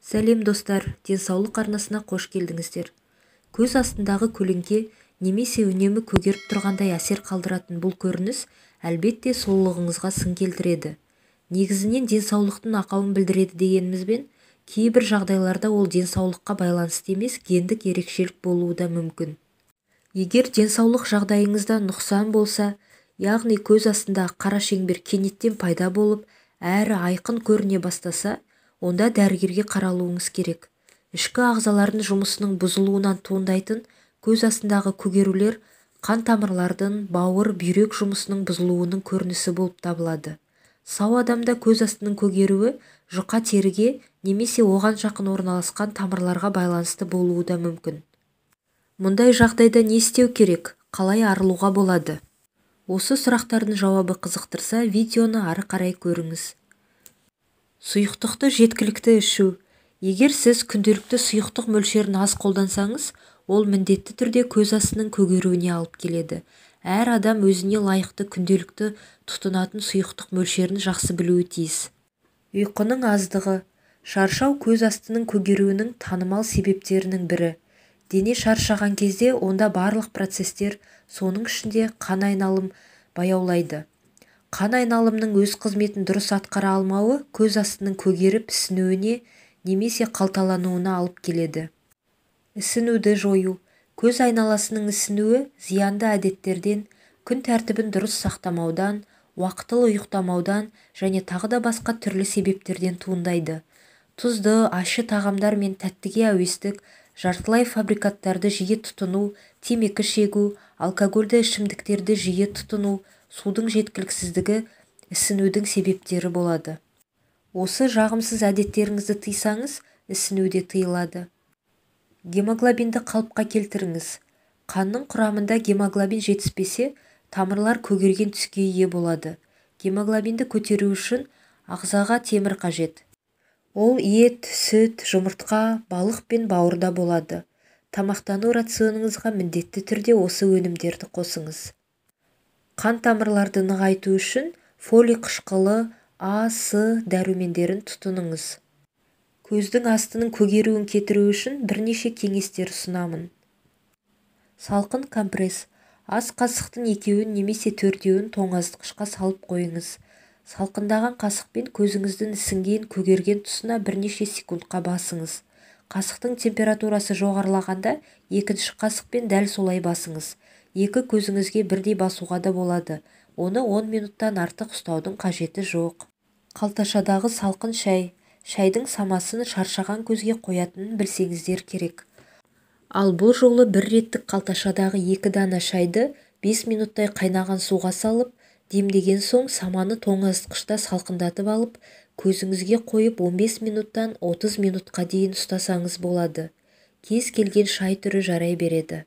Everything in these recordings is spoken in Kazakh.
Сәлем достар, денсаулық арнасына қош келдіңіздер. Көз астындағы көлеңке немесе үнемі көгеріп тұрғандай әсер қалдыратын бұл көрініс әлбетте сұлулығыңызға сын келтіреді. Негізінен денсаулықтың ақауын білдіреді дегенімізбен, кейбір жағдайларда ол денсаулыққа байланысты емес, гендік ерекшелік болуы да мүмкін. Егер денсаулық жағдайыңызда нұқсан болса, яғни көз астындағы қара шеңбер кенеттен пайда болып, әрі айқын көріне бастаса, онда дәрігерге қаралуыңыз керек. Ішкі ағзалардың жұмысының бұзылуынан туындайтын көз астындағы көгерулер қан тамырлардың, бауыр, бүйрек жұмысының бұзылуының көрінісі болып табылады. Сау адамда көз астының көгеруі жұқа теріге немесе оған жақын орналасқан тамырларға байланысты болуы да мүмкін. Мұндай жағдайда не істеу керек? Қалай арылуға болады? Осы сұрақтардың жауабы қызықтырса, видеоны ары қарай көріңіз. Сұйықтықты жеткілікті ішу. Егер сіз күнделікті сұйықтық мөлшерін аз қолдансаңыз, ол міндетті түрде көз астының көгеруіне алып келеді. Әр адам өзіне лайықты күнделікті тұтынатын сұйықтық мөлшерін жақсы білуі тиіс. Ұйқының аздығы. Шаршау көз астының көгеруінің танымал себептерінің бірі. Дене шаршаған кезде онда барлық процестер, соның ішінде қан айналым баяулайды. Қан айналымның өз қызметін дұрыс атқара алмауы көз астының көгеріп ісінуіне немесе қалталануына алып келеді. Ісінуді жою. Көз айналасының ісінуі зиянды әдеттерден, күн тәртібін дұрыс сақтамаудан, уақытылы ұйықтамаудан және тағы да басқа түрлі себептерден туындайды. Тұзды, ащы тағамдар мен тәттіге әуестік, жартылай фабрикаттарды жиі тұтыну, темекі шегу, алкогольді ішімдіктерді жиі тұтыну, судың жеткіліксіздігі ісінудің себептері болады. Осы жағымсыз әдеттеріңізді тыйсаңыз, ісіну де тыйылады. Гемоглобинді қалыпқа келтіріңіз. Қанның құрамында гемоглобин жетіспесе, тамырлар көгерген түске ие болады. Гемоглобинді көтеру үшін ағзаға темір қажет. Ол ет, сүт, жұмыртқа, балық пен бауырда болады. Тамақтану рационыңызға міндетті түрде осы өнімдерді қосыңыз. Қан тамырларды нығайту үшін фолий қышқылы, А, С дәрумендерін тұтыныңыз. Көздің астының көгеруін кетіру үшін бірнеше кеңестер ұсынамын. Салқын компресс. Ас қасықтың 2-ін немесе 4-еуін тоңазытқышқа салып қойыңыз. Салқындаған қасықпен көзіңіздің ісінген, көгерген тұсына бірнеше секундқа басыңыз. Қасықтың температурасы жоғарылағанда екінші қасықпен дәл солай басыңыз. Екі көзіңізге бірдей басуға да болады. Оны 10 минуттан артық ұстаудың қажеті жоқ. Қалташадағы салқын шай. Шайдың самасын шаршаған көзге қоятынын білсеңіздер керек. Ал бұл жолы бір реттік қалташадағы 2 дана шайды 5 минуттай қайнаған суға салып, демдеген соң саманы тоңазытқышта салқындатып алып, көзіңізге қойып 15 минуттан 30 минутқа дейін ұстасаңыз болады. Кез келген шай түрі жарай береді.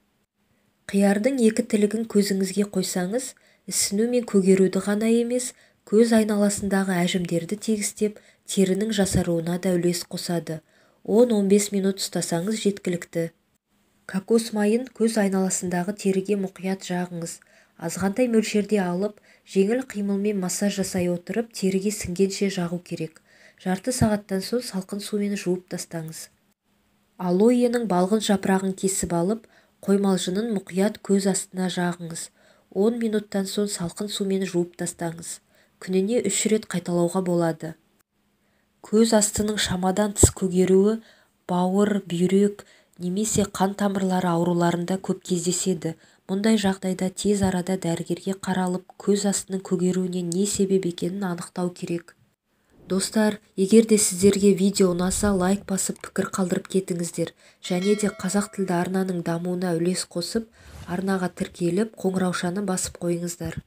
Қиярдың 2 тілігін көзіңізге қойсаңыз, ісіну мен көгеруді ғана емес, көз айналасындағы әжімдерді тегістеп, терінің жасаруына да үлес қосады. 10-15 минут ұстасаңыз жеткілікті. Кокос майын көз айналасындағы теріге мұқият жағыңыз. Азғантай мөлшерде алып, жеңіл қимылмен массаж жасай отырып, теріге сіңгенше жағу керек. Жарты сағаттан соң салқын сумен жуып тастаңыз. Алоэның балғын жапырағын кесіп алып, қоймалжының мұқият көз астына жағыңыз. 10 минуттан соң салқын сумен жуып тастаңыз. Күніне 3 рет қайталауға болады. Көз астының шамадан тыс көгеруі бауыр, бүйрек немесе қан тамырлары ауруларында көп кездеседі. Мұндай жағдайда тез арада дәрігерге қаралып, көз астының көгеруіне не себеп екенін анықтау керек. Достар, егер де сіздерге видео ұнаса, лайк басып пікір қалдырып кетіңіздер. Және де қазақ тілді арнаның дамуына үлес қосып, арнаға тіркеліп, қоңыраушаны басып қойыңыздар.